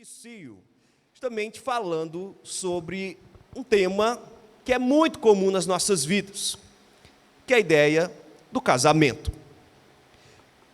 inicio justamente falando sobre um tema que é muito comum nas nossas vidas, que é a ideia do casamento.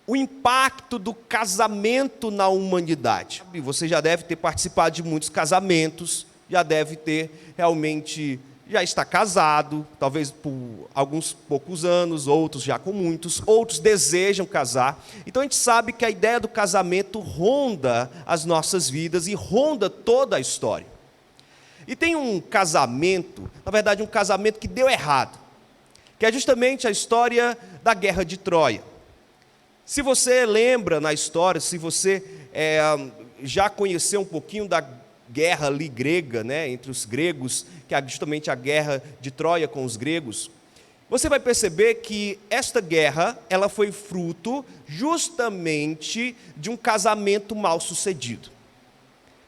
O impacto do casamento na humanidade. Você já deve ter participado de muitos casamentos, já deve ter realmente, já está casado, talvez por alguns poucos anos, outros já com muitos, outros desejam casar. Então a gente sabe que a ideia do casamento ronda as nossas vidas e ronda toda a história. E tem um casamento, na verdade um casamento que deu errado, que é justamente a história da Guerra de Troia. Se você lembra na história, se você já conheceu um pouquinho da guerra ali grega, né, entre os gregos, que é justamente a guerra de Troia com os gregos, você vai perceber que esta guerra, ela foi fruto justamente de um casamento mal sucedido.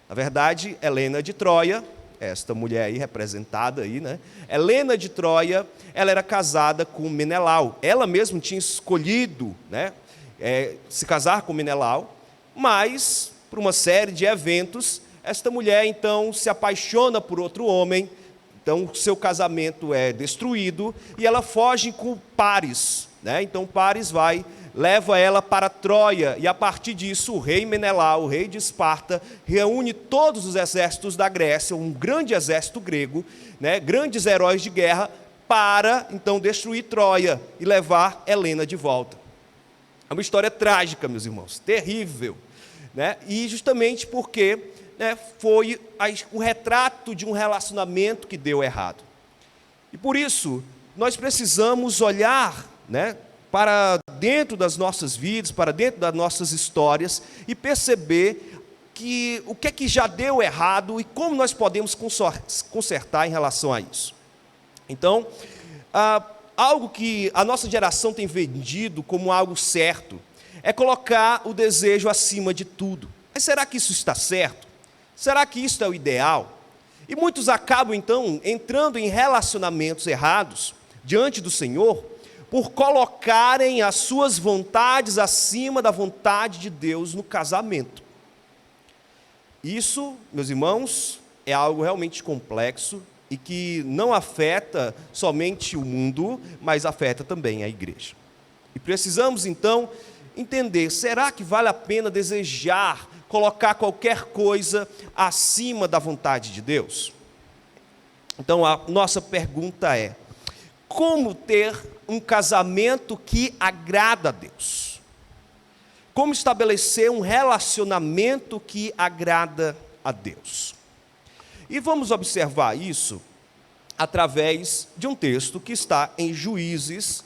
Na verdade, Helena de Troia, esta mulher aí representada aí, né? Helena de Troia, ela era casada com Menelau. Ela mesma tinha escolhido, né, se casar com Menelau, mas por uma série de eventos, esta mulher então se apaixona por outro homem, então seu casamento é destruído e ela foge com Paris, né? Então Paris leva ela para Troia e a partir disso o rei Menelau, o rei de Esparta, reúne todos os exércitos da Grécia, um grande exército grego, né? Grandes heróis de guerra, para então destruir Troia e levar Helena de volta. É uma história trágica, meus irmãos, terrível, né? E justamente porque, né, foi o retrato de um relacionamento que deu errado. E por isso, nós precisamos olhar, né, para dentro das nossas vidas, para dentro das nossas histórias e perceber que o que é que já deu errado e como nós podemos consertar em relação a isso. Então, algo que a nossa geração tem vendido como algo certo é colocar o desejo acima de tudo. Mas será que isso está certo? Será que isso é o ideal? E muitos acabam, então, entrando em relacionamentos errados diante do Senhor por colocarem as suas vontades acima da vontade de Deus no casamento. Isso, meus irmãos, é algo realmente complexo e que não afeta somente o mundo, mas afeta também a igreja. E precisamos, então, entender, será que vale a pena desejar colocar qualquer coisa acima da vontade de Deus? Então, a nossa pergunta é, como ter um casamento que agrada a Deus? Como estabelecer um relacionamento que agrada a Deus? E vamos observar isso através de um texto que está em Juízes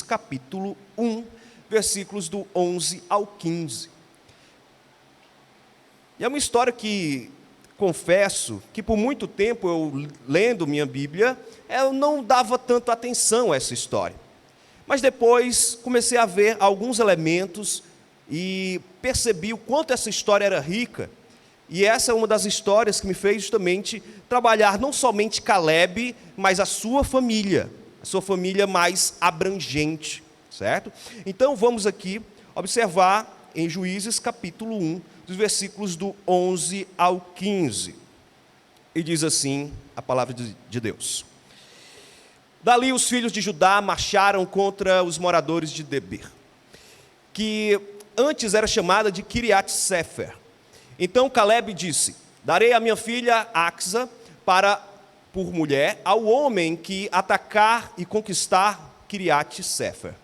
capítulo 1, versículos do 11 ao 15. E é uma história que, confesso, que por muito tempo eu, lendo minha Bíblia, eu não dava tanto atenção a essa história. Mas depois comecei a ver alguns elementos e percebi o quanto essa história era rica. E essa é uma das histórias que me fez justamente trabalhar não somente Caleb, mas a sua família mais abrangente, certo? Então vamos aqui observar em Juízes capítulo 1, dos versículos do 11 ao 15. E diz assim a palavra de Deus. Dali os filhos de Judá marcharam contra os moradores de Debir, que antes era chamada de Kiriat-Sefer. Então Caleb disse, darei a minha filha Axa por mulher ao homem que atacar e conquistar Kiriat-Sefer.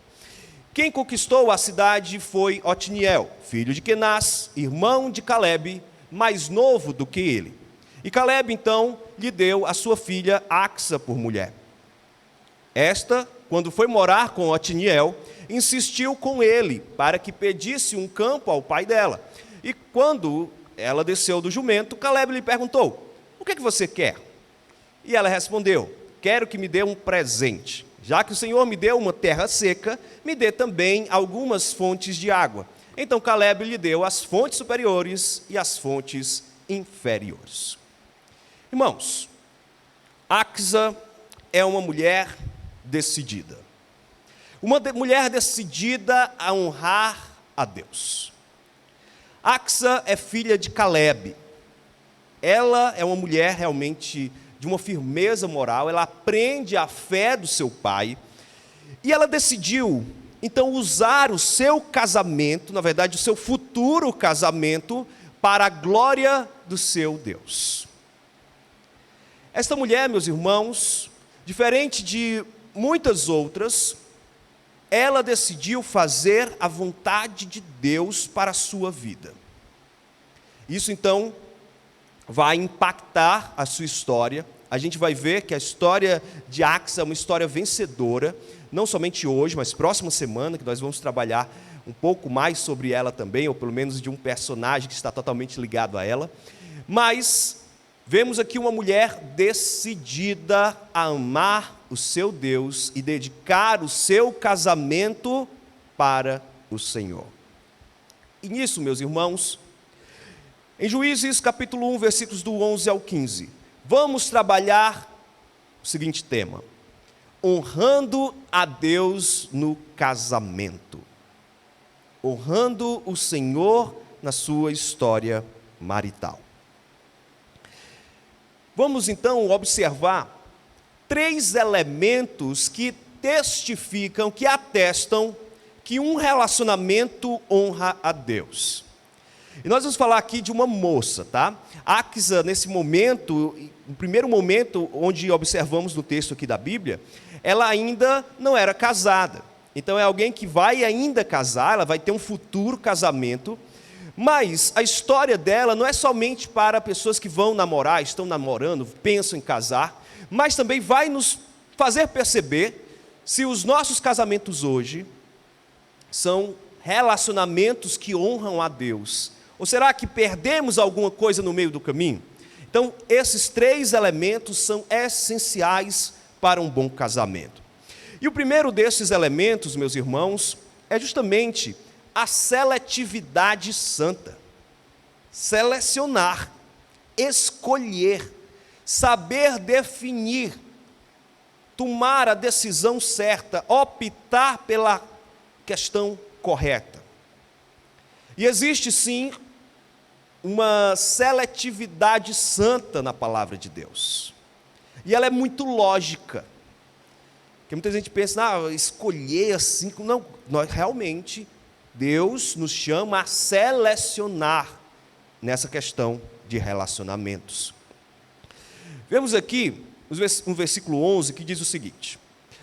Quem conquistou a cidade foi Otniel, filho de Kenaz, irmão de Caleb, mais novo do que ele. E Caleb então lhe deu a sua filha Axa por mulher. Esta, quando foi morar com Otniel, insistiu com ele para que pedisse um campo ao pai dela. E quando ela desceu do jumento, Caleb lhe perguntou, o que é que você quer? E ela respondeu, quero que me dê um presente. Já que o Senhor me deu uma terra seca, me dê também algumas fontes de água. Então Caleb lhe deu as fontes superiores e as fontes inferiores. Irmãos, Axa é uma mulher decidida. Uma mulher decidida a honrar a Deus. Axa é filha de Calebe. Ela é uma mulher realmente de uma firmeza moral, ela aprende a fé do seu pai, e ela decidiu, então, usar o seu casamento, na verdade, o seu futuro casamento, para a glória do seu Deus. Esta mulher, meus irmãos, diferente de muitas outras, ela decidiu fazer a vontade de Deus para a sua vida. Isso, então, vai impactar a sua história. A gente vai ver que a história de Axa é uma história vencedora, não somente hoje, mas próxima semana, que nós vamos trabalhar um pouco mais sobre ela também, ou pelo menos de um personagem que está totalmente ligado a ela. Mas vemos aqui uma mulher decidida a amar o seu Deus e dedicar o seu casamento para o Senhor. E nisso, meus irmãos, em Juízes capítulo 1, versículos do 11 ao 15, vamos trabalhar o seguinte tema: honrando a Deus no casamento. Honrando o Senhor na sua história marital. Vamos então observar 3 elementos que testificam, que atestam que um relacionamento honra a Deus. E nós vamos falar aqui de uma moça, tá? Axa, nesse momento, no primeiro momento onde observamos no texto aqui da Bíblia, ela ainda não era casada. Então é alguém que vai ainda casar, ela vai ter um futuro casamento, mas a história dela não é somente para pessoas que vão namorar, estão namorando, pensam em casar, mas também vai nos fazer perceber se os nossos casamentos hoje são relacionamentos que honram a Deus, ou será que perdemos alguma coisa no meio do caminho? Então, esses 3 elementos são essenciais para um bom casamento. E o primeiro desses elementos, meus irmãos, é justamente a seletividade santa. Selecionar, escolher, saber definir, tomar a decisão certa, optar pela questão correta. E existe sim uma seletividade santa na palavra de Deus. E ela é muito lógica. Porque muita gente pensa, escolher assim, não, realmente Deus nos chama a selecionar nessa questão de relacionamentos. Vemos aqui um versículo 11 que diz o seguinte: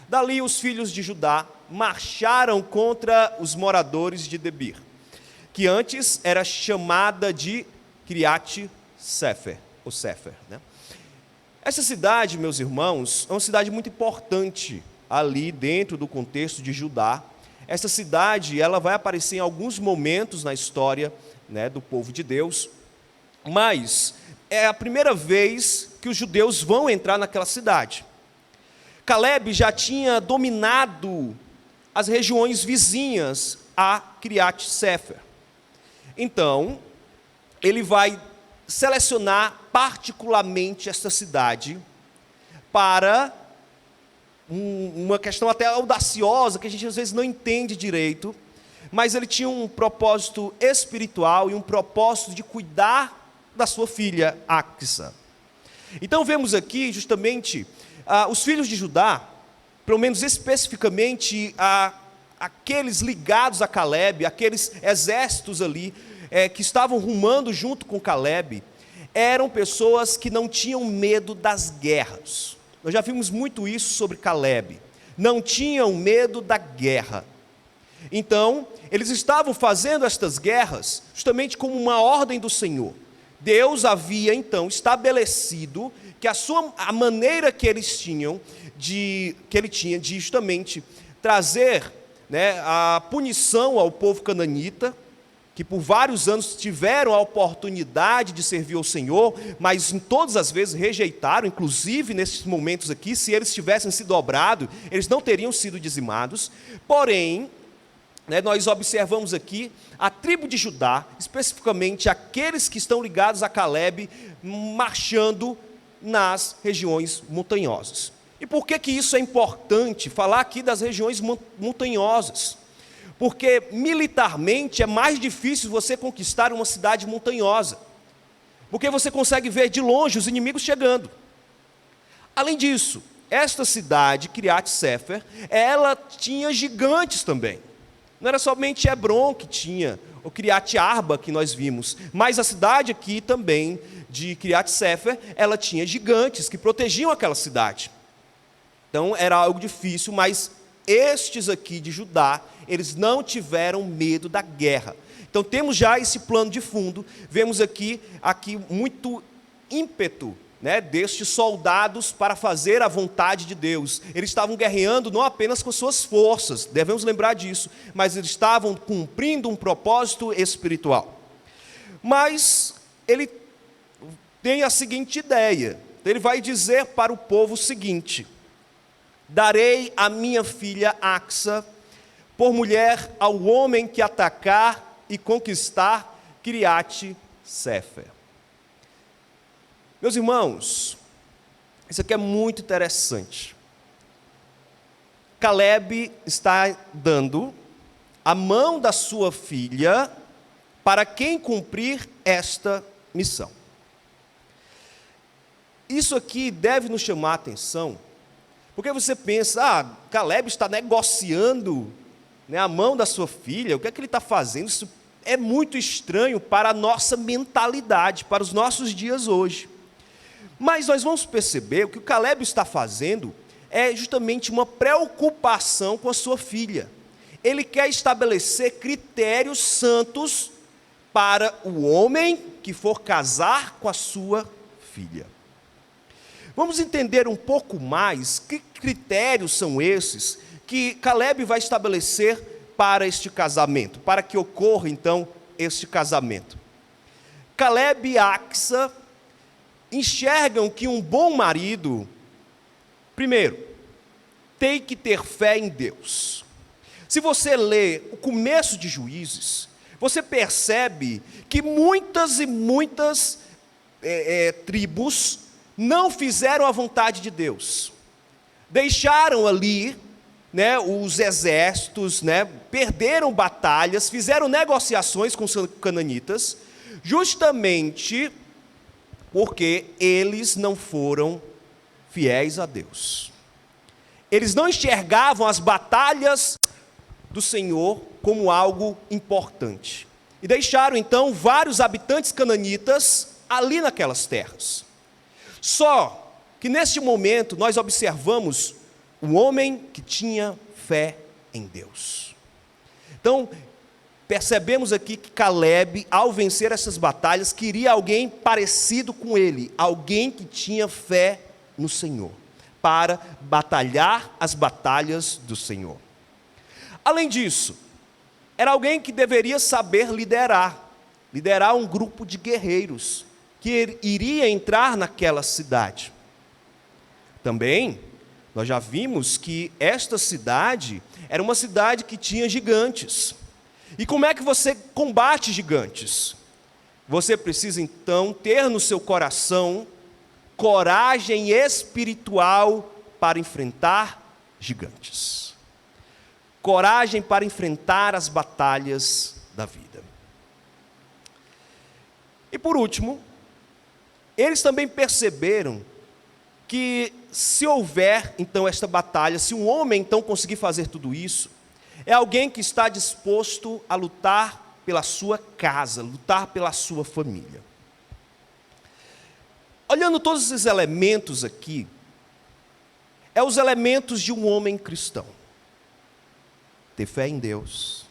dali os filhos de Judá marcharam contra os moradores de Debir, que antes era chamada de Kiriat Sefer, ou Sefer, né? Essa cidade, meus irmãos, é uma cidade muito importante ali dentro do contexto de Judá. Essa cidade, ela vai aparecer em alguns momentos na história, né, do povo de Deus, mas é a primeira vez que os judeus vão entrar naquela cidade. Calebe já tinha dominado as regiões vizinhas a Kiriat Sefer. Então, ele vai selecionar particularmente esta cidade para uma questão até audaciosa, que a gente às vezes não entende direito, mas ele tinha um propósito espiritual e um propósito de cuidar da sua filha Axa. Então vemos aqui justamente os filhos de Judá, pelo menos especificamente aqueles ligados a Calebe, aqueles exércitos ali que estavam rumando junto com Calebe, eram pessoas que não tinham medo das guerras. Nós já vimos muito isso sobre Calebe. Não tinham medo da guerra. Então, eles estavam fazendo estas guerras justamente como uma ordem do Senhor. Deus havia então estabelecido que a maneira que ele tinha de justamente trazer, né, a punição ao povo cananita, que por vários anos tiveram a oportunidade de servir ao Senhor, mas em todas as vezes rejeitaram, inclusive nesses momentos aqui, se eles tivessem se dobrado, eles não teriam sido dizimados. Porém, né, nós observamos aqui a tribo de Judá, especificamente aqueles que estão ligados a Calebe, marchando nas regiões montanhosas. E por que isso é importante, falar aqui das regiões montanhosas? porque militarmente é mais difícil você conquistar uma cidade montanhosa, porque você consegue ver de longe os inimigos chegando. Além disso, esta cidade, Kiriat Sefer, ela tinha gigantes também. Não era somente Hebron que tinha, o Kiriat Arba que nós vimos, mas a cidade aqui também, de Kiriat Sefer, ela tinha gigantes que protegiam aquela cidade. Então era algo difícil, mas estes aqui de Judá, eles não tiveram medo da guerra. Então temos já esse plano de fundo, vemos aqui muito ímpeto, né, destes soldados para fazer a vontade de Deus. Eles estavam guerreando não apenas com suas forças, devemos lembrar disso, mas eles estavam cumprindo um propósito espiritual. Mas ele tem a seguinte ideia, ele vai dizer para o povo o seguinte: darei a minha filha Axa por mulher ao homem que atacar e conquistar Kiriat Sefer. Meus irmãos, isso aqui é muito interessante. Caleb está dando a mão da sua filha para quem cumprir esta missão. Isso aqui deve nos chamar a atenção, porque você pensa, Caleb está negociando, né, a mão da sua filha, o que é que ele está fazendo? Isso é muito estranho para a nossa mentalidade, para os nossos dias hoje. Mas nós vamos perceber o que o Caleb está fazendo é justamente uma preocupação com a sua filha. Ele quer estabelecer critérios santos para o homem que for casar com a sua filha. Vamos entender um pouco mais que critérios são esses que Caleb vai estabelecer para este casamento, para que ocorra então este casamento. Caleb e Axa enxergam que um bom marido, primeiro, tem que ter fé em Deus. Se você lê o começo de Juízes, você percebe que muitas e muitas tribos não fizeram a vontade de Deus. Deixaram ali, né, os exércitos, né, perderam batalhas, fizeram negociações com os cananitas, justamente porque eles não foram fiéis a Deus. Eles não enxergavam as batalhas do Senhor como algo importante. E deixaram então vários habitantes cananitas ali naquelas terras. Só que neste momento nós observamos um homem que tinha fé em Deus. Então, percebemos aqui que Caleb, ao vencer essas batalhas, queria alguém parecido com ele, alguém que tinha fé no Senhor, para batalhar as batalhas do Senhor. Além disso, era alguém que deveria saber liderar um grupo de guerreiros, que iria entrar naquela cidade. Também, nós já vimos que esta cidade era uma cidade que tinha gigantes. E como é que você combate gigantes? Você precisa então ter no seu coração coragem espiritual para enfrentar gigantes. Coragem para enfrentar as batalhas da vida. E por último, eles também perceberam que se houver então esta batalha, se um homem então conseguir fazer tudo isso, é alguém que está disposto a lutar pela sua casa, lutar pela sua família. Olhando todos esses elementos aqui, é os elementos de um homem cristão. Ter fé em Deus,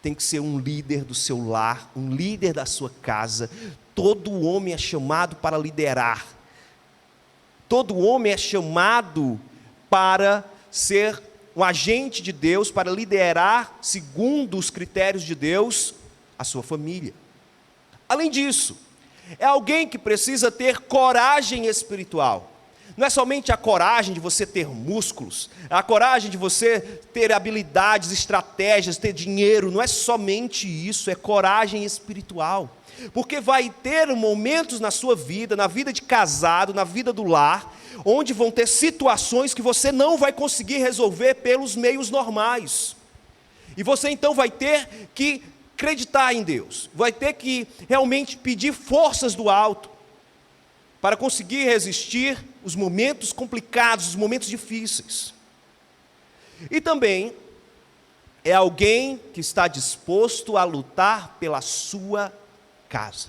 tem que ser um líder do seu lar, um líder da sua casa. Todo homem é chamado para liderar. Todo homem é chamado para ser um agente de Deus, para liderar, segundo os critérios de Deus, a sua família. Além disso, é alguém que precisa ter coragem espiritual. Não é somente a coragem de você ter músculos, a coragem de você ter habilidades, estratégias, ter dinheiro, não é somente isso, é coragem espiritual. Porque vai ter momentos na sua vida, na vida de casado, na vida do lar, onde vão ter situações que você não vai conseguir resolver pelos meios normais. E você então vai ter que acreditar em Deus, vai ter que realmente pedir forças do alto para conseguir resistir os momentos complicados, os momentos difíceis. E também é alguém que está disposto a lutar pela sua casa,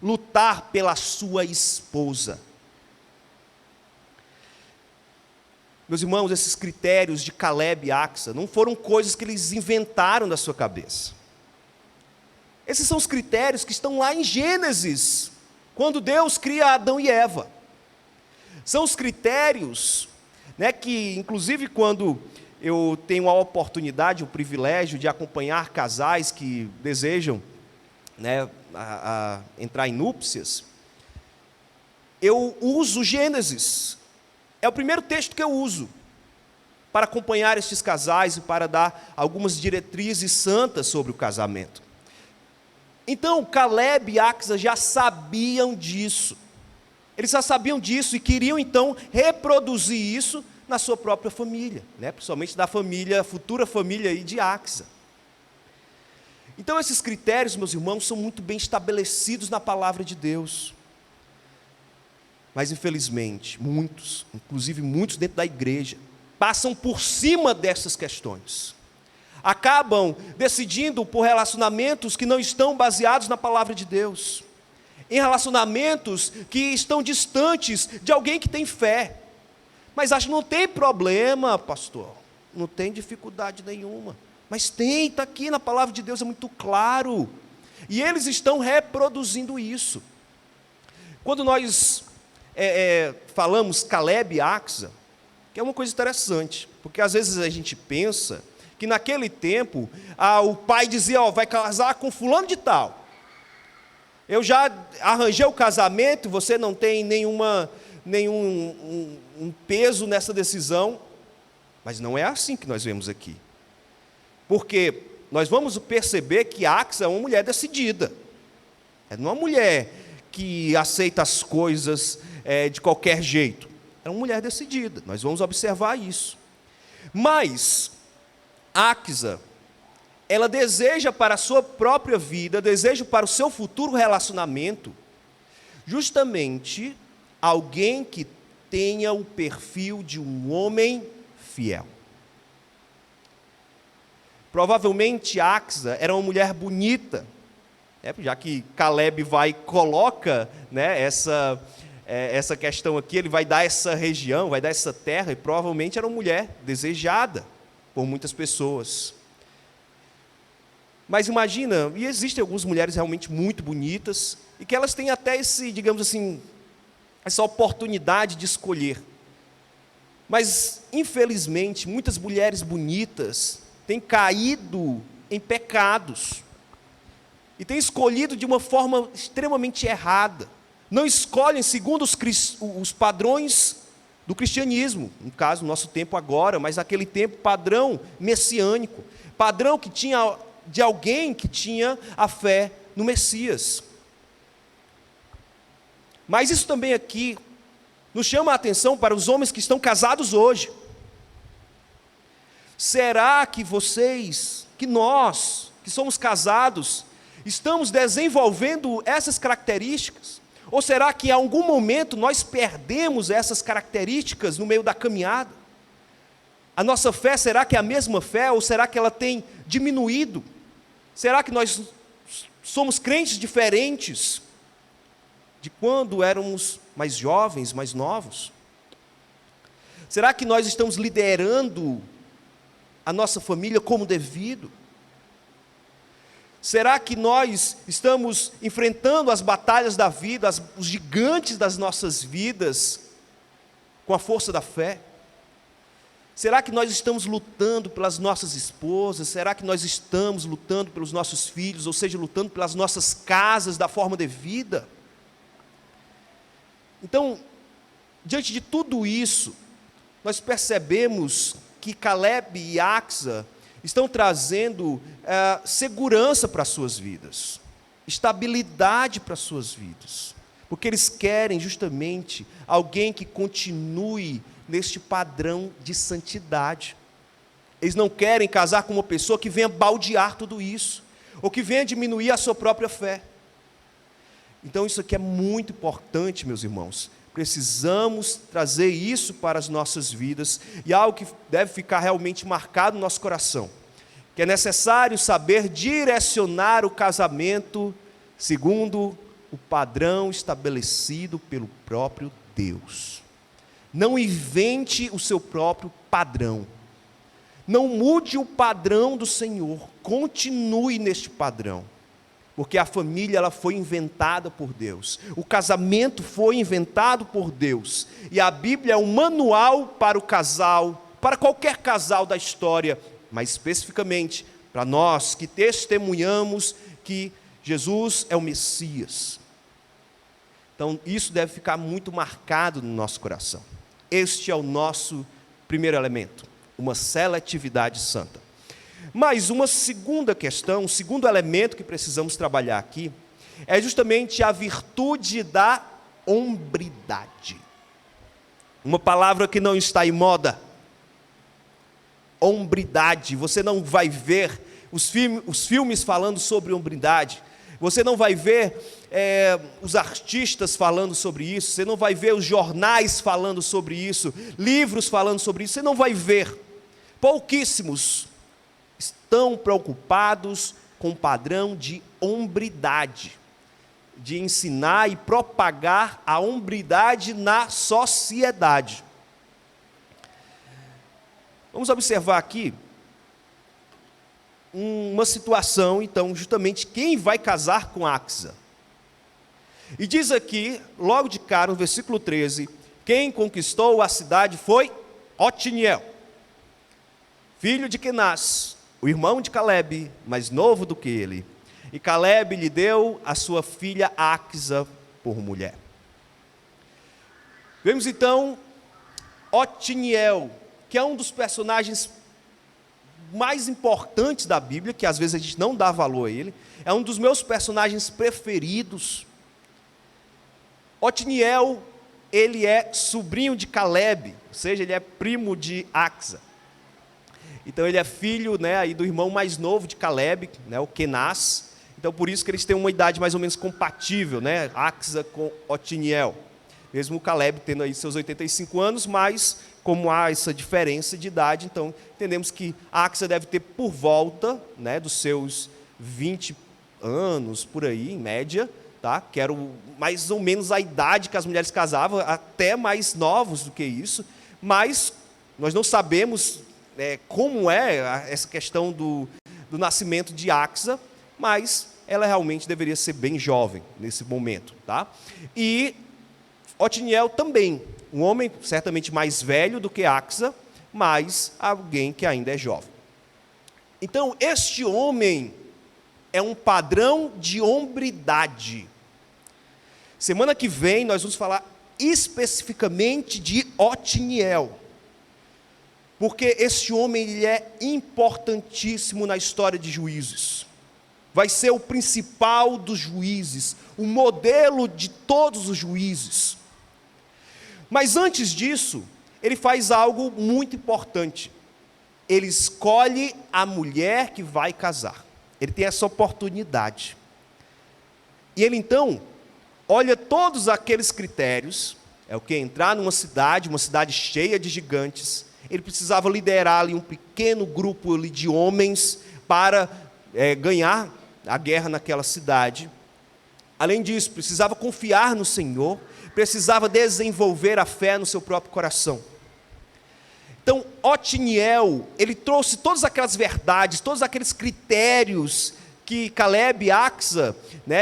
lutar pela sua esposa. Meus irmãos, esses critérios de Caleb e Axa não foram coisas que eles inventaram da sua cabeça. Esses são os critérios que estão lá em Gênesis, quando Deus cria Adão e Eva. São os critérios, que inclusive quando eu tenho a oportunidade, o privilégio de acompanhar casais que desejam a entrar em núpcias, eu uso Gênesis. É o primeiro texto que eu uso para acompanhar estes casais e para dar algumas diretrizes santas sobre o casamento. Então, Caleb e Axa já sabiam disso. Eles já sabiam disso e queriam então reproduzir isso na sua própria família, principalmente da família, futura família aí de Axa. Então, esses critérios, meus irmãos, são muito bem estabelecidos na palavra de Deus. Mas, infelizmente, muitos, inclusive muitos dentro da igreja, passam por cima dessas questões. Acabam decidindo por relacionamentos que não estão baseados na palavra de Deus. Em relacionamentos que estão distantes de alguém que tem fé. Mas acho que não tem problema, pastor. Não tem dificuldade nenhuma. Mas tem, está aqui na palavra de Deus, é muito claro. E eles estão reproduzindo isso. Quando nós falamos Caleb e Axa, que é uma coisa interessante, porque às vezes a gente pensa que naquele tempo o pai dizia, vai casar com fulano de tal. Eu já arranjei o casamento, você não tem nenhum peso nessa decisão. Mas não é assim que nós vemos aqui. Porque nós vamos perceber que Axa é uma mulher decidida. É uma mulher que aceita as coisas de qualquer jeito. É uma mulher decidida, nós vamos observar isso. Mas Axa, ela deseja para a sua própria vida, deseja para o seu futuro relacionamento, justamente alguém que tenha o perfil de um homem fiel. Provavelmente Axa era uma mulher bonita, já que Caleb vai e coloca essa questão aqui, ele vai dar essa região, vai dar essa terra, e provavelmente era uma mulher desejada por muitas pessoas. Mas imagina, e existem algumas mulheres realmente muito bonitas, e que elas têm até essa oportunidade de escolher. Mas, infelizmente, muitas mulheres bonitas têm caído em pecados, e têm escolhido de uma forma extremamente errada. Não escolhem segundo os padrões do cristianismo, no caso, no nosso tempo agora, mas naquele tempo, padrão messiânico, padrão que tinha de alguém que tinha a fé no Messias. Mas isso também aqui nos chama a atenção para os homens que estão casados hoje. Será que nós, que somos casados, estamos desenvolvendo essas características? Ou será que em algum momento nós perdemos essas características no meio da caminhada? A nossa fé, será que é a mesma fé, ou será que ela tem diminuído? Será que nós somos crentes diferentes de quando éramos mais jovens, mais novos? Será que nós estamos liderando a nossa família como devido? Será que nós estamos enfrentando as batalhas da vida, os gigantes das nossas vidas, com a força da fé? Será que nós estamos lutando pelas nossas esposas? Será que nós estamos lutando pelos nossos filhos, ou seja, lutando pelas nossas casas da forma devida? Então, diante de tudo isso, nós percebemos que Caleb e Axa estão trazendo segurança para as suas vidas, estabilidade para as suas vidas, porque eles querem justamente alguém que continue neste padrão de santidade. Eles não querem casar com uma pessoa que venha baldear tudo isso, ou que venha diminuir a sua própria fé. Então isso aqui é muito importante, meus irmãos. Precisamos trazer isso para as nossas vidas, e algo que deve ficar realmente marcado no nosso coração, que é necessário saber direcionar o casamento segundo o padrão estabelecido pelo próprio Deus. Não invente o seu próprio padrão. Não mude o padrão do Senhor, continue neste padrão, porque a família ela foi inventada por Deus, o casamento foi inventado por Deus, e a Bíblia é um manual para o casal, para qualquer casal da história, mas especificamente para nós que testemunhamos que Jesus é o Messias. Então isso deve ficar muito marcado no nosso coração. Este é o nosso primeiro elemento. Uma seletividade santa. Mas uma segunda questão, um segundo elemento que precisamos trabalhar aqui, é justamente a virtude da hombridade. Uma palavra que não está em moda. Hombridade. Você não vai ver os filmes falando sobre hombridade. Você não vai ver os artistas falando sobre isso. Você não vai ver os jornais falando sobre isso. Livros falando sobre isso. Você não vai ver. Pouquíssimos estão preocupados com o padrão de hombridade, de ensinar e propagar a hombridade na sociedade. Vamos observar aqui uma situação, então, justamente quem vai casar com Axa. E diz aqui, logo de cara, no versículo 13, quem conquistou a cidade foi Otiniel, filho de Kenaz, o irmão de Calebe, mais novo do que ele. E Calebe lhe deu a sua filha Axa por mulher. Vemos então Otiniel, que é um dos personagens mais importantes da Bíblia, que às vezes a gente não dá valor a ele. É um dos meus personagens preferidos. Otiniel, ele é sobrinho de Calebe, ou seja, ele é primo de Axa. Então ele é filho, aí do irmão mais novo de Calebe, o Kenaz. Então por isso que eles têm uma idade mais ou menos compatível, Axa com Otiniel. Mesmo o Calebe tendo aí seus 85 anos, mas como há essa diferença de idade, então entendemos que Axa deve ter por volta dos seus 20 anos, por aí, em média, que era mais ou menos a idade que as mulheres casavam, até mais novos do que isso, mas nós não sabemos como é essa questão do nascimento de Axa, mas ela realmente deveria ser bem jovem nesse momento. E Otiniel também, um homem certamente mais velho do que Axa, mas alguém que ainda é jovem. Então, este homem é um padrão de hombridade. Semana que vem nós vamos falar especificamente de Otiniel, porque esse homem ele é importantíssimo na história de Juízes. Vai ser o principal dos juízes, o modelo de todos os juízes. Mas antes disso, ele faz algo muito importante. Ele escolhe a mulher que vai casar. Ele tem essa oportunidade. E ele então olha todos aqueles critérios, é o que? Entrar numa cidade cheia de gigantes. Ele precisava liderar ali um pequeno grupo ali de homens para ganhar a guerra naquela cidade. Além disso, precisava confiar no Senhor, precisava desenvolver a fé no seu próprio coração. Então, Otiniel, ele trouxe todas aquelas verdades, todos aqueles critérios que Calebe e Axa,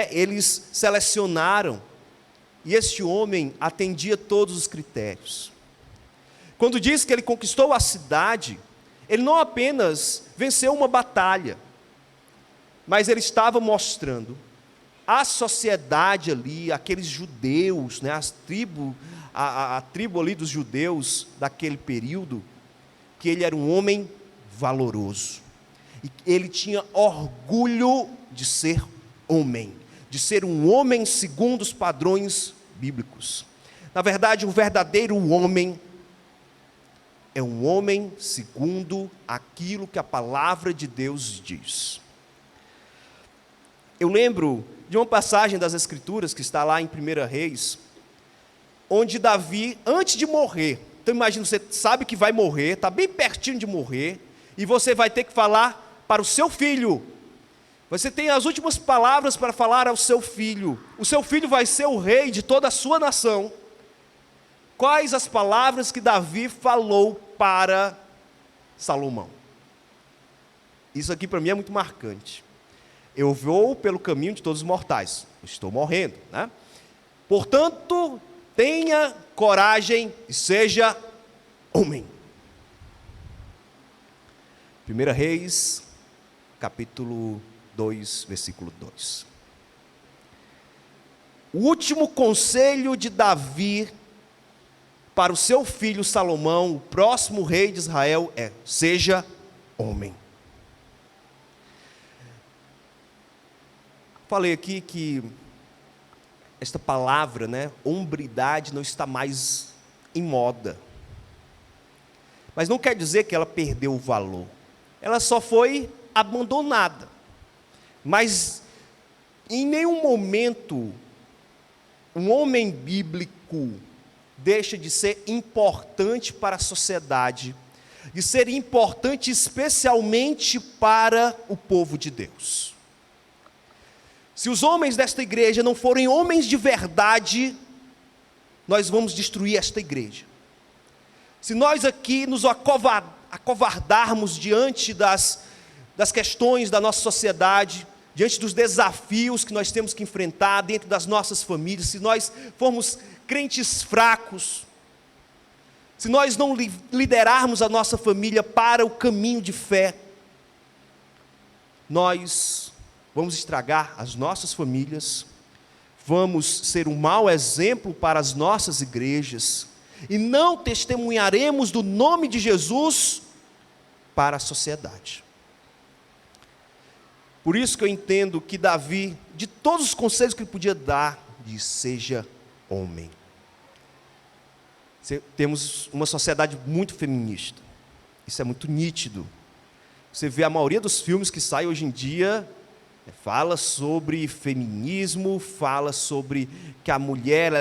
eles selecionaram. E este homem atendia todos os critérios. Quando diz que ele conquistou a cidade, ele não apenas venceu uma batalha, mas ele estava mostrando à sociedade ali, aqueles judeus, a tribo ali dos judeus daquele período, que ele era um homem valoroso. E ele tinha orgulho de ser homem, de ser um homem segundo os padrões bíblicos. Na verdade, o verdadeiro homem é um homem segundo aquilo que a palavra de Deus diz. Eu lembro de uma passagem das Escrituras que está lá em 1 Reis, onde Davi, antes de morrer, então imagina, você sabe que vai morrer, está bem pertinho de morrer, e você vai ter que falar para o seu filho. Você tem as últimas palavras para falar ao seu filho. O seu filho vai ser o rei de toda a sua nação. Quais as palavras que Davi falou para Salomão? Isso aqui para mim é muito marcante. Eu vou pelo caminho de todos os mortais. Estou morrendo, né? Portanto, tenha coragem e seja homem. 1 Reis, capítulo 2, versículo 2. O último conselho de Davi para o seu filho Salomão, o próximo rei de Israel, é: seja homem. Falei aqui que esta palavra, né, hombridade, não está mais em moda. Mas não quer dizer que ela perdeu o valor. Ela só foi abandonada. Mas em nenhum momento um homem bíblico deixa de ser importante para a sociedade, de ser importante especialmente para o povo de Deus. Se os homens desta igreja não forem homens de verdade, nós vamos destruir esta igreja. Se nós aqui nos acovardarmos diante das questões da nossa sociedade, diante dos desafios que nós temos que enfrentar dentro das nossas famílias, se nós formos crentes fracos, se nós não liderarmos a nossa família para o caminho de fé, nós vamos estragar as nossas famílias, vamos ser um mau exemplo para as nossas igrejas, e não testemunharemos do nome de Jesus para a sociedade. Por isso que eu entendo que Davi, de todos os conselhos que ele podia dar, diz: seja homem. Temos uma sociedade muito feminista, isso é muito nítido. Você vê a maioria dos filmes que saem hoje em dia, fala sobre feminismo, fala sobre que a mulher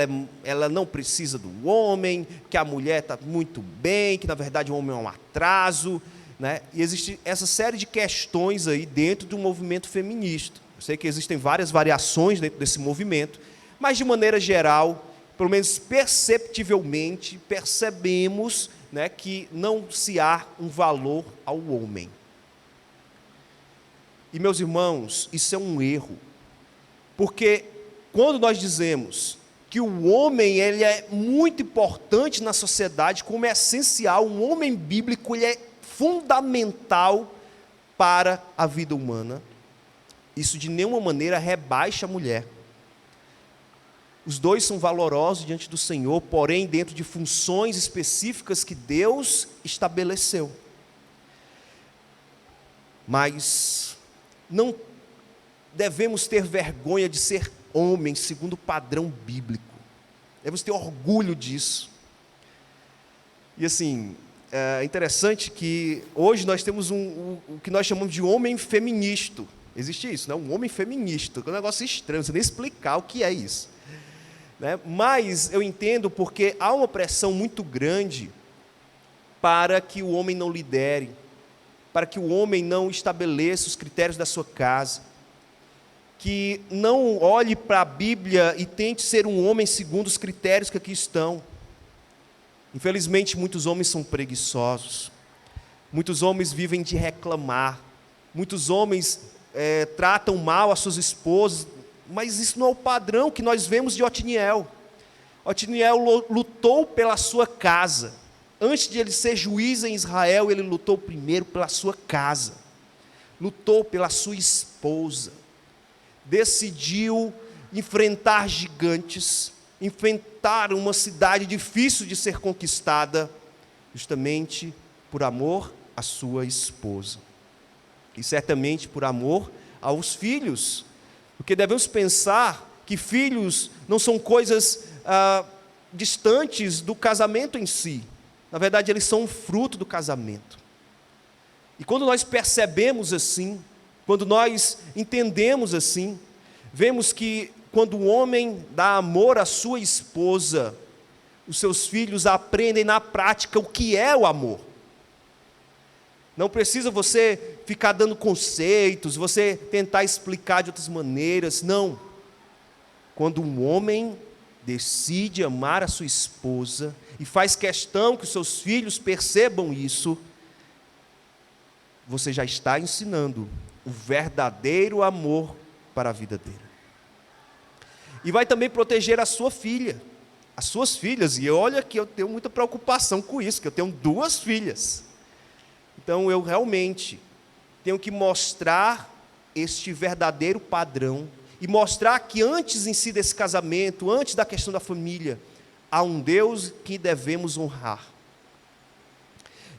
ela não precisa do homem, que a mulher está muito bem, que na verdade o homem é um atraso, né? E existe essa série de questões aí dentro do movimento feminista. Eu sei que existem várias variações dentro desse movimento, mas de maneira geral, pelo menos perceptivelmente, percebemos, né, que não se há um valor ao homem. E, meus irmãos, isso é um erro, porque quando nós dizemos que o homem ele é muito importante na sociedade, como é essencial, um homem bíblico ele é fundamental para a vida humana, isso de nenhuma maneira rebaixa a mulher. Os dois são valorosos diante do Senhor, porém dentro de funções específicas que Deus estabeleceu. Mas não devemos ter vergonha de ser homem segundo o padrão bíblico. Devemos ter orgulho disso. E assim, é interessante que hoje nós temos o que nós chamamos de homem feminista. Existe isso, né? Um homem feminista, que é um negócio estranho, não sei nem explicar o que é isso, né? Mas eu entendo porque há uma pressão muito grande para que o homem não lidere, para que o homem não estabeleça os critérios da sua casa, que não olhe para a Bíblia e tente ser um homem segundo os critérios que aqui estão. Infelizmente, muitos homens são preguiçosos, muitos homens vivem de reclamar, muitos homens tratam mal as suas esposas, mas isso não é o padrão que nós vemos de Otiniel. Otiniel lutou pela sua casa. Antes de ele ser juiz em Israel, ele lutou primeiro pela sua casa, lutou pela sua esposa, decidiu enfrentar gigantes, enfrentar uma cidade difícil de ser conquistada, justamente por amor à sua esposa, e certamente por amor aos filhos, porque devemos pensar que filhos não são coisas distantes do casamento em si. Na verdade, eles são um fruto do casamento. E quando nós percebemos assim, quando nós entendemos assim, vemos que quando o homem dá amor à sua esposa, os seus filhos aprendem na prática o que é o amor. Não precisa você ficar dando conceitos, você tentar explicar de outras maneiras, não. Quando um homem decide amar a sua esposa e faz questão que os seus filhos percebam isso, você já está ensinando o verdadeiro amor para a vida dele. E vai também proteger a sua filha, as suas filhas. E olha que eu tenho muita preocupação com isso, que eu tenho 2 filhas. Então eu realmente tenho que mostrar este verdadeiro padrão e mostrar que antes em si desse casamento, antes da questão da família, há um Deus que devemos honrar.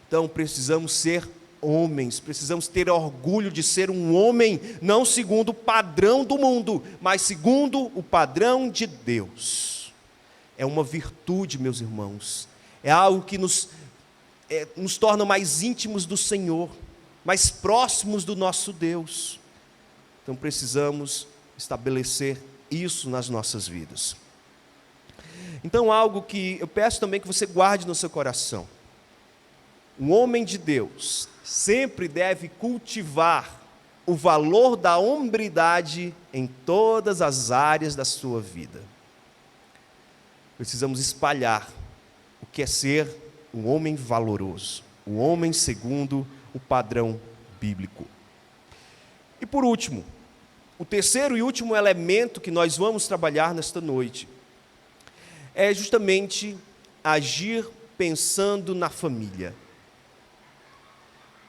Então precisamos ser homens, precisamos ter orgulho de ser um homem, não segundo o padrão do mundo, mas segundo o padrão de Deus. É uma virtude, meus irmãos, é algo que nos torna mais íntimos do Senhor, mais próximos do nosso Deus. Então precisamos estabelecer isso nas nossas vidas. Então algo que eu peço também que você guarde no seu coração: um homem de Deus sempre deve cultivar o valor da hombridade em todas as áreas da sua vida. Precisamos espalhar o que é ser um homem valoroso, um homem segundo o padrão bíblico. E por último, o terceiro e último elemento que nós vamos trabalhar nesta noite é justamente agir pensando na família.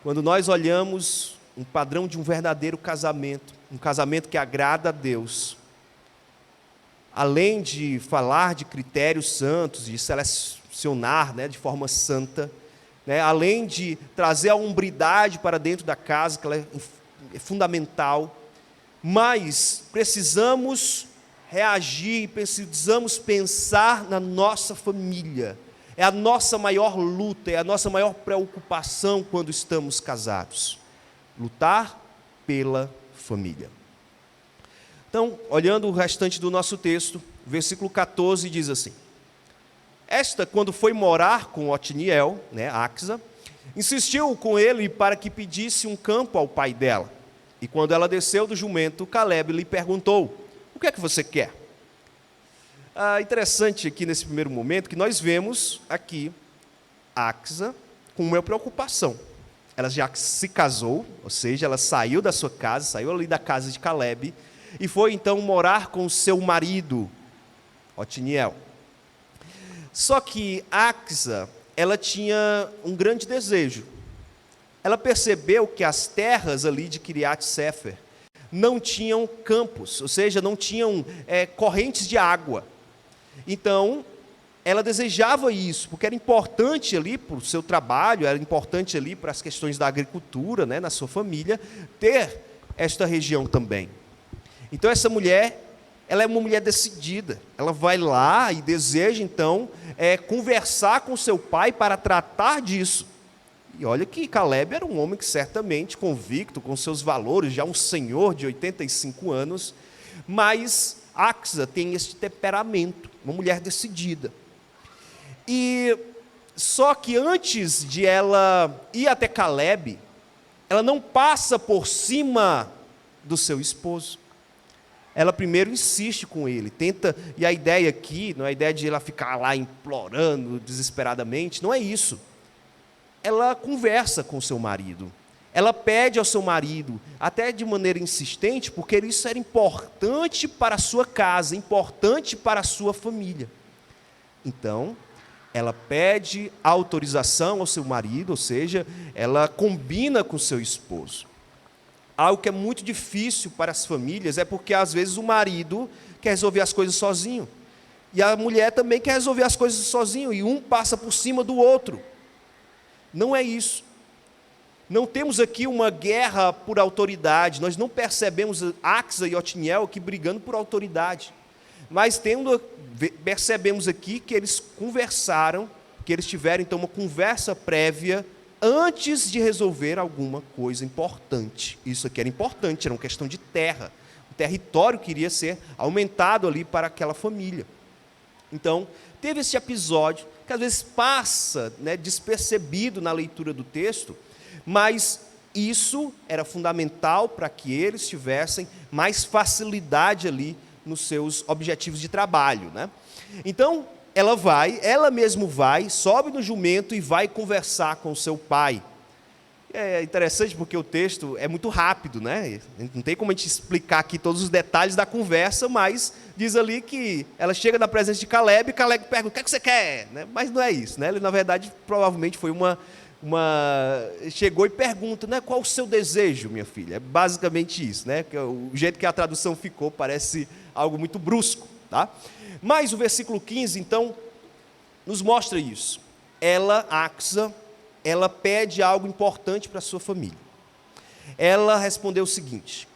Quando nós olhamos um padrão de um verdadeiro casamento, um casamento que agrada a Deus, além de falar de critérios santos, de selecionar, de forma santa, além de trazer a hombridade para dentro da casa, que ela é fundamental, mas precisamos reagir, precisamos pensar na nossa família. É a nossa maior luta, é a nossa maior preocupação quando estamos casados. Lutar pela família. Então, olhando o restante do nosso texto, o versículo 14 diz assim: Esta, quando foi morar com Otiniel, Axa, insistiu com ele para que pedisse um campo ao pai dela. E quando ela desceu do jumento, Calebe lhe perguntou: O que é que você quer? Interessante aqui nesse primeiro momento que nós vemos aqui Axa com uma preocupação. Ela já se casou, ou seja, ela saiu da sua casa, saiu ali da casa de Calebe e foi então morar com o seu marido, Otiniel. Só que Axa, ela tinha um grande desejo. Ela percebeu que as terras ali de Kiriat Sefer não tinham campos, ou seja, não tinham correntes de água. Então, ela desejava isso, porque era importante ali para o seu trabalho, era importante ali para as questões da agricultura, na sua família, ter esta região também. Então, essa mulher, ela é uma mulher decidida, ela vai lá e deseja, então, conversar com seu pai para tratar disso. E olha que Calebe era um homem que certamente convicto com seus valores, já um senhor de 85 anos, mas Axa tem esse temperamento, uma mulher decidida. E só que antes de ela ir até Calebe, ela não passa por cima do seu esposo. Ela primeiro insiste com ele, tenta, e a ideia aqui, não é a ideia de ela ficar lá implorando desesperadamente, não é isso. Ela conversa com o seu marido, ela pede ao seu marido, até de maneira insistente, porque isso era importante para a sua casa, importante para a sua família. Então, ela pede autorização ao seu marido, ou seja, ela combina com o seu esposo. Algo que é muito difícil para as famílias é porque, às vezes, o marido quer resolver as coisas sozinho. E a mulher também quer resolver as coisas sozinho, e um passa por cima do outro. Não é isso. Não temos aqui uma guerra por autoridade, nós não percebemos Axa e Otiniel aqui brigando por autoridade, mas percebemos aqui que eles conversaram que eles tiveram então uma conversa prévia antes de resolver alguma coisa importante. Isso aqui era importante, era uma questão de terra. O território queria ser aumentado ali para aquela família. Então, teve esse episódio, que às vezes passa, né, despercebido na leitura do texto, mas isso era fundamental para que eles tivessem mais facilidade ali nos seus objetivos de trabalho, né? Então, ela mesma vai, sobe no jumento e vai conversar com o seu pai. É interessante porque o texto é muito rápido, né? Não tem como a gente explicar aqui todos os detalhes da conversa, mas diz ali que ela chega na presença de Caleb e Caleb pergunta: o que é que você quer? Né? Mas não é isso, né? Ele, na verdade, provavelmente foi chegou e pergunta, né, qual o seu desejo, minha filha? É basicamente isso, né? O jeito que a tradução ficou parece algo muito brusco, tá? Mas o versículo 15, então, nos mostra isso. Axa, ela pede algo importante para a sua família. Ela respondeu o seguinte: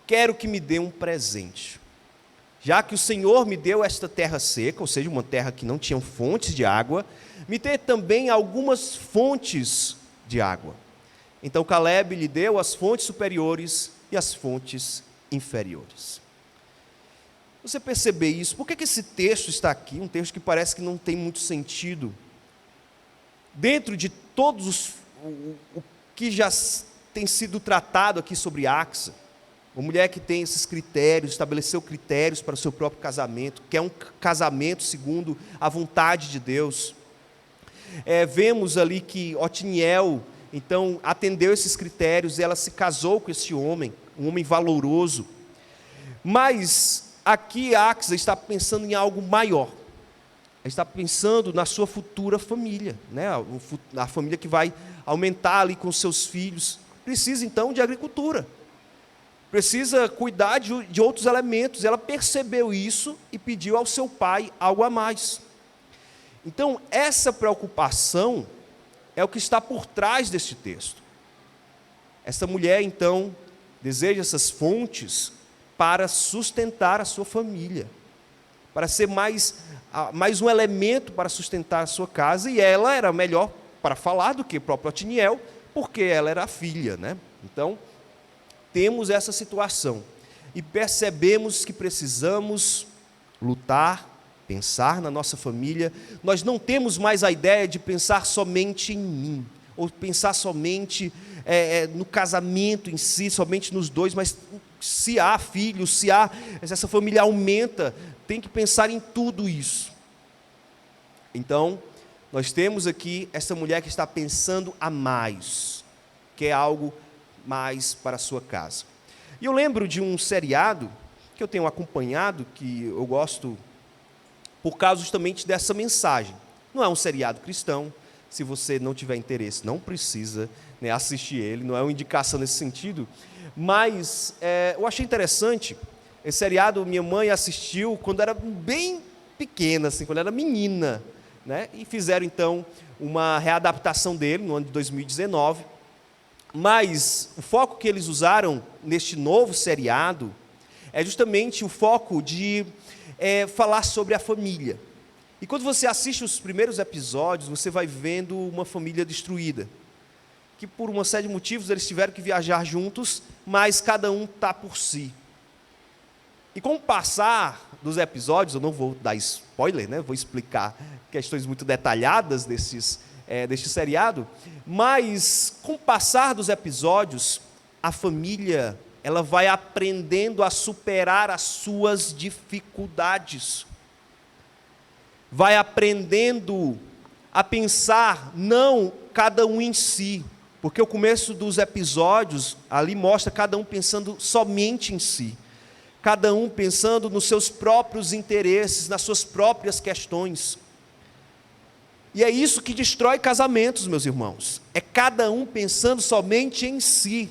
quero que me dê um presente. Já que o Senhor me deu esta terra seca, ou seja, uma terra que não tinha fontes de água, me dê também algumas fontes de água. Então Caleb lhe deu as fontes superiores e as fontes inferiores. Você percebe isso? Por que esse texto está aqui? Um texto que parece que não tem muito sentido. Dentro de todos o que já tem sido tratado aqui sobre Axa, uma mulher que tem esses critérios, estabeleceu critérios para o seu próprio casamento, que é um casamento segundo a vontade de Deus. Vemos ali que Otiniel, então, atendeu esses critérios, e ela se casou com esse homem, um homem valoroso. Mas aqui Axa está pensando em algo maior. Ela está pensando na sua futura família, né? A família que vai aumentar ali com seus filhos. Precisa então de agricultura. Precisa cuidar de outros elementos. Ela percebeu isso e pediu ao seu pai algo a mais. Então, essa preocupação é o que está por trás deste texto. Essa mulher, então, deseja essas fontes para sustentar a sua família, para ser mais um elemento para sustentar a sua casa, e ela era melhor para falar do que o próprio Otiniel, porque ela era a filha, né? Então, temos essa situação e percebemos que precisamos lutar, pensar na nossa família. Nós não temos mais a ideia de pensar somente em mim, ou pensar somente no casamento em si, somente nos dois, mas se há filhos, se essa família aumenta, tem que pensar em tudo isso. Então, nós temos aqui essa mulher que está pensando a mais, que é algo mais para a sua casa. E eu lembro de um seriado que eu tenho acompanhado, que eu gosto por causa justamente dessa mensagem. Não é um seriado cristão, se você não tiver interesse, não precisa, né, assistir ele, não é uma indicação nesse sentido, mas eu achei interessante. Esse seriado minha mãe assistiu quando era bem pequena, assim, quando era menina, né, e fizeram então uma readaptação dele no ano de 2019, mas o foco que eles usaram neste novo seriado é justamente o foco de falar sobre a família. E quando você assiste os primeiros episódios, você vai vendo uma família destruída, que por uma série de motivos eles tiveram que viajar juntos, mas cada um está por si. E com o passar dos episódios, eu não vou dar spoiler, né? Vou explicar questões muito detalhadas deste seriado, mas com o passar dos episódios, a família ela vai aprendendo a superar as suas dificuldades, vai aprendendo a pensar não cada um em si, porque o começo dos episódios ali mostra cada um pensando somente em si, cada um pensando nos seus próprios interesses, nas suas próprias questões. E é isso que destrói casamentos, meus irmãos, é cada um pensando somente em si.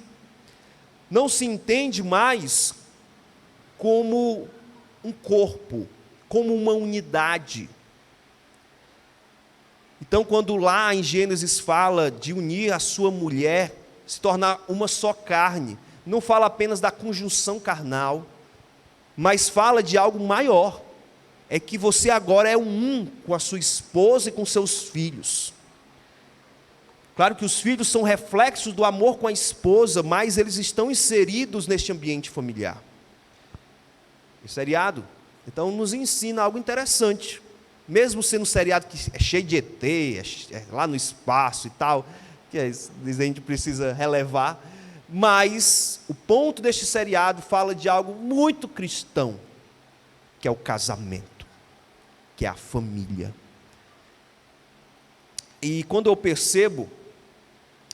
Não se entende mais como um corpo, como uma unidade. Então, quando lá em Gênesis fala de unir a sua mulher, se tornar uma só carne, não fala apenas da conjunção carnal, mas fala de algo maior. é que você agora é um com a sua esposa e com seus filhos. Claro que os filhos são reflexos do amor com a esposa, mas eles estão inseridos neste ambiente familiar. O seriado, então, nos ensina algo interessante. Mesmo sendo um seriado que é cheio de ET, é lá no espaço e tal, que a gente precisa relevar, mas o ponto deste seriado fala de algo muito cristão, que é o casamento, que é a família. E quando eu percebo,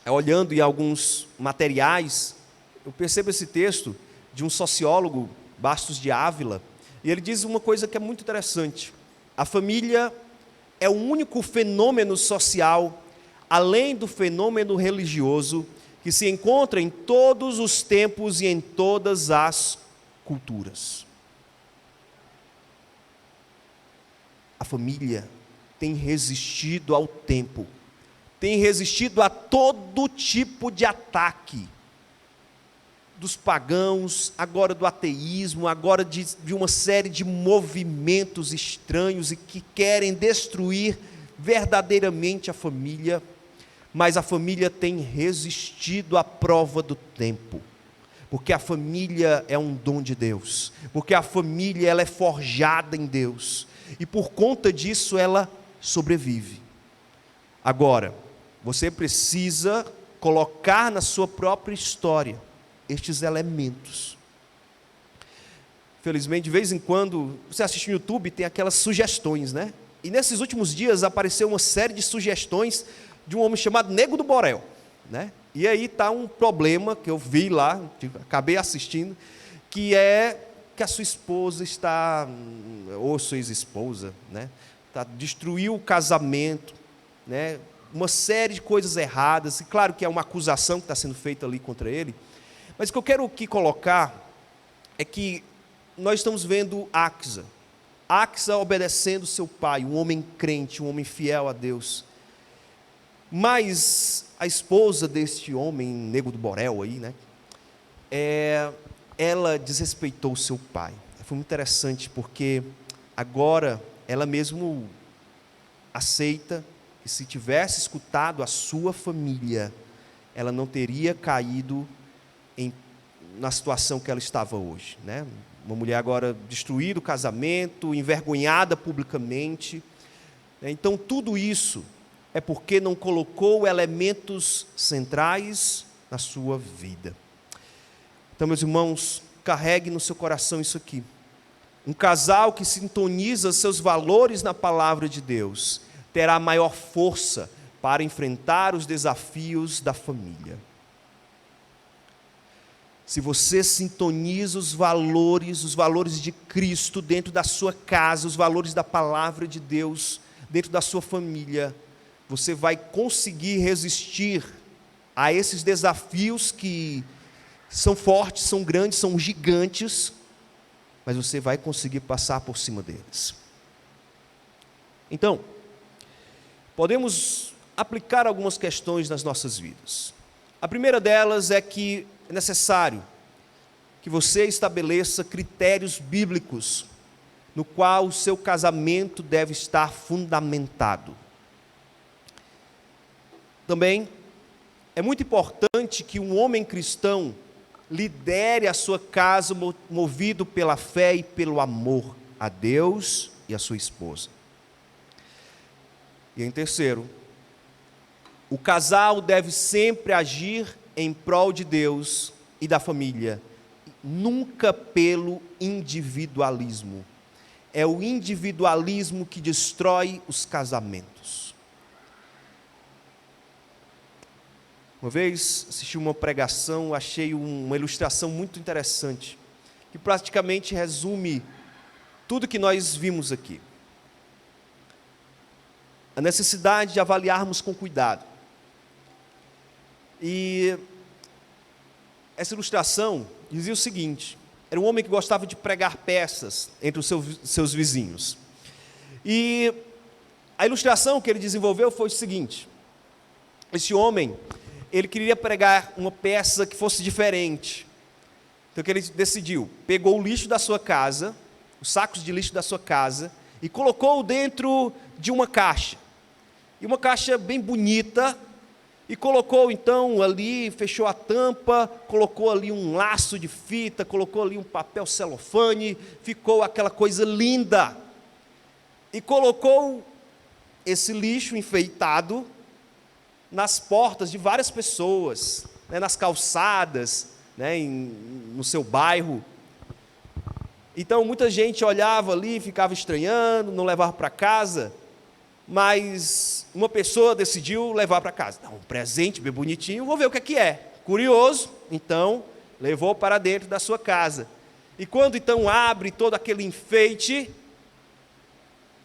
olhando em alguns materiais, eu percebo esse texto de um sociólogo, Bastos de Ávila, e ele diz uma coisa que é muito interessante. A família é o único fenômeno social, além do fenômeno religioso, que se encontra em todos os tempos e em todas as culturas. A família tem resistido ao tempo, tem resistido a todo tipo de ataque, dos pagãos, agora do ateísmo, agora de uma série de movimentos estranhos e que querem destruir verdadeiramente a família, mas a família tem resistido à prova do tempo, porque a família é um dom de Deus, porque a família ela é forjada em Deus, e por conta disso ela sobrevive. Agora, você precisa colocar na sua própria história estes elementos. Felizmente, de vez em quando, você assiste no YouTube, tem aquelas sugestões, né? E nesses últimos dias apareceu uma série de sugestões de um homem chamado Nego do Borel, né? E aí está um problema que eu vi lá, acabei assistindo, que é que a sua esposa está, ou sua ex-esposa, né? Destruiu o casamento, né? Uma série de coisas erradas, e claro que é uma acusação que está sendo feita ali contra ele, mas o que eu quero aqui colocar é que nós estamos vendo Axa obedecendo seu pai, um homem crente, um homem fiel a Deus, mas a esposa deste homem, Nego do Borel aí, né, ela desrespeitou seu pai. Foi muito interessante, porque agora ela mesmo aceita que se tivesse escutado a sua família, ela não teria caído na situação que ela estava hoje, né? Uma mulher agora destruída o casamento, envergonhada publicamente. Então, tudo isso é porque não colocou elementos centrais na sua vida. Então, meus irmãos, carregue no seu coração isso aqui. Um casal que sintoniza seus valores na palavra de Deus terá maior força para enfrentar os desafios da família. Se você sintoniza os valores de Cristo dentro da sua casa, os valores da palavra de Deus dentro da sua família, você vai conseguir resistir a esses desafios que são fortes, são grandes, são gigantes, mas você vai conseguir passar por cima deles. Então, podemos aplicar algumas questões nas nossas vidas. A primeira delas é que é necessário que você estabeleça critérios bíblicos no qual o seu casamento deve estar fundamentado. Também é muito importante que um homem cristão lidere a sua casa movido pela fé e pelo amor a Deus e a sua esposa. E em terceiro, o casal deve sempre agir em prol de Deus e da família, nunca pelo individualismo. É o individualismo que destrói os casamentos. Uma vez assisti uma pregação, achei uma ilustração muito interessante, que praticamente resume tudo que nós vimos aqui. A necessidade de avaliarmos com cuidado. E essa ilustração dizia o seguinte: era um homem que gostava de pregar peças entre os seus vizinhos. E a ilustração que ele desenvolveu foi o seguinte: esse homem, ele queria pregar uma peça que fosse diferente. Então o que ele decidiu? Pegou o lixo da sua casa, os sacos de lixo da sua casa, e colocou dentro de uma caixa. E uma caixa bem bonita, e colocou então ali, fechou a tampa, colocou ali um laço de fita, colocou ali um papel celofane, ficou aquela coisa linda. E colocou esse lixo enfeitado nas portas de várias pessoas, né, nas calçadas, né, no seu bairro. Então muita gente olhava ali, ficava estranhando, não levava para casa, mas uma pessoa decidiu levar para casa. Um presente bem bonitinho, vou ver o que é. Curioso, então levou para dentro da sua casa. E quando então abre todo aquele enfeite,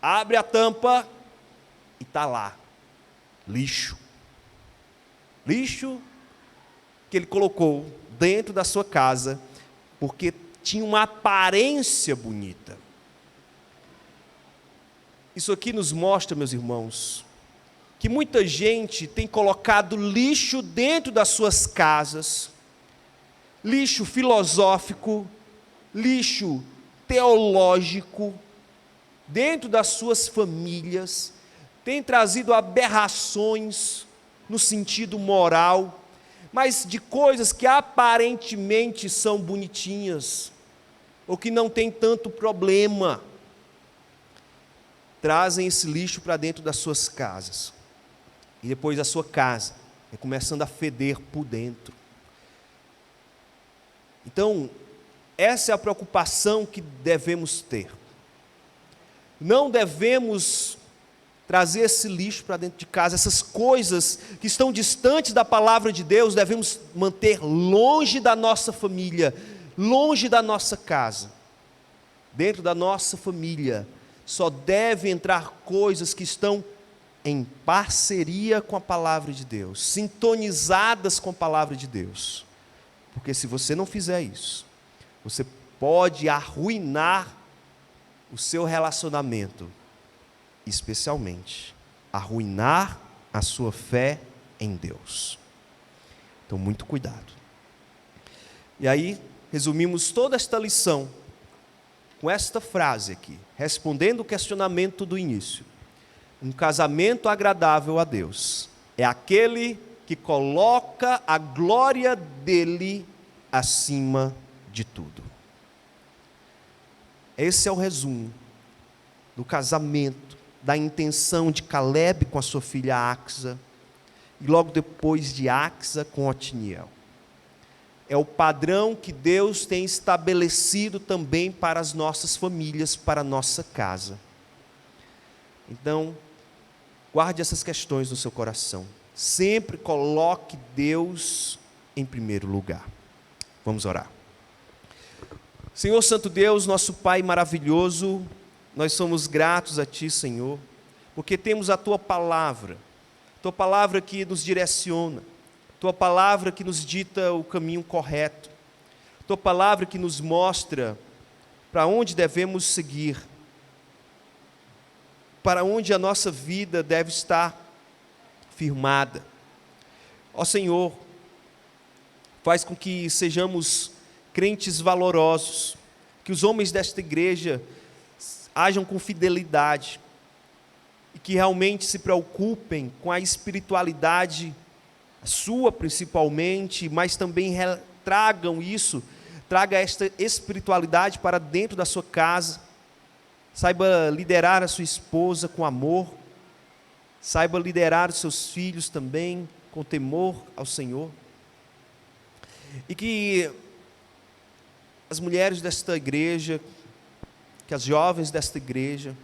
abre a tampa e está lá, lixo. Lixo que ele colocou dentro da sua casa, porque tinha uma aparência bonita. Isso aqui nos mostra, meus irmãos, que muita gente tem colocado lixo dentro das suas casas, lixo filosófico, lixo teológico, dentro das suas famílias, tem trazido aberrações no sentido moral, mas de coisas que aparentemente são bonitinhas, ou que não tem tanto problema, trazem esse lixo para dentro das suas casas, e depois a sua casa é começando a feder por dentro. Então, essa é a preocupação que devemos ter. Não devemos trazer esse lixo para dentro de casa, essas coisas que estão distantes da palavra de Deus, devemos manter longe da nossa família, longe da nossa casa. Dentro da nossa família, só deve entrar coisas que estão em parceria com a palavra de Deus, sintonizadas com a palavra de Deus. Porque se você não fizer isso, você pode arruinar o seu relacionamento, especialmente arruinar a sua fé em Deus. Então, muito cuidado. E aí, resumimos toda esta lição com esta frase aqui, respondendo o questionamento do início. Um casamento agradável a Deus é aquele que coloca a glória dele acima de tudo. Esse é o resumo do casamento, da intenção de Caleb com a sua filha Axa, e logo depois de Axa com Otiniel. É o padrão que Deus tem estabelecido também para as nossas famílias, para a nossa casa. Então, guarde essas questões no seu coração. Sempre coloque Deus em primeiro lugar. Vamos orar. Senhor Santo Deus, nosso Pai maravilhoso, nós somos gratos a Ti, Senhor, porque temos a Tua palavra que nos direciona, Tua palavra que nos dita o caminho correto, Tua palavra que nos mostra para onde devemos seguir, para onde a nossa vida deve estar firmada. Ó Senhor, faz com que sejamos crentes valorosos, que os homens desta igreja ajam com fidelidade e que realmente se preocupem com a espiritualidade, a sua principalmente, mas também traga esta espiritualidade para dentro da sua casa, saiba liderar a sua esposa com amor, saiba liderar os seus filhos também com temor ao Senhor, e que as mulheres desta igreja, que as jovens desta igreja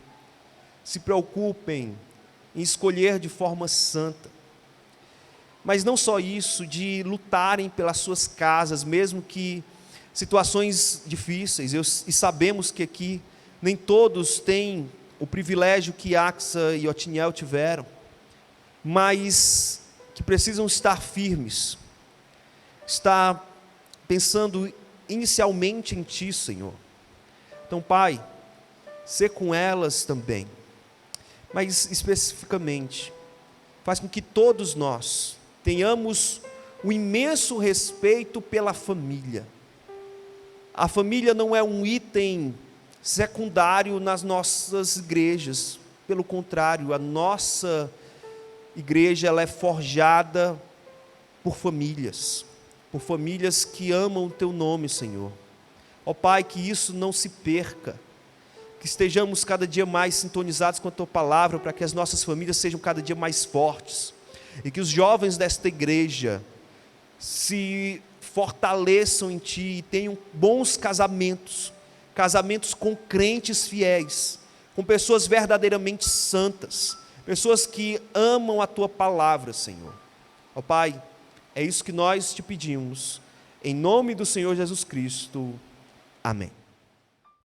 se preocupem em escolher de forma santa, mas não só isso, de lutarem pelas suas casas, mesmo que situações difíceis, e sabemos que aqui nem todos têm o privilégio que Axa e Otiniel tiveram, mas que precisam estar firmes, estar pensando inicialmente em Ti, Senhor. Então, Pai, sê com elas também, mas especificamente, faz com que todos nós tenhamos um imenso respeito pela família. A família não é um item secundário nas nossas igrejas. Pelo contrário, a nossa igreja ela é forjada por famílias que amam o Teu nome, Senhor. Ó Pai, que isso não se perca, que estejamos cada dia mais sintonizados com a Tua palavra, para que as nossas famílias sejam cada dia mais fortes, e que os jovens desta igreja se fortaleçam em Ti e tenham bons casamentos com crentes fiéis, com pessoas verdadeiramente santas, pessoas que amam a Tua palavra, Senhor. Ó Pai, é isso que nós Te pedimos, em nome do Senhor Jesus Cristo. Amém.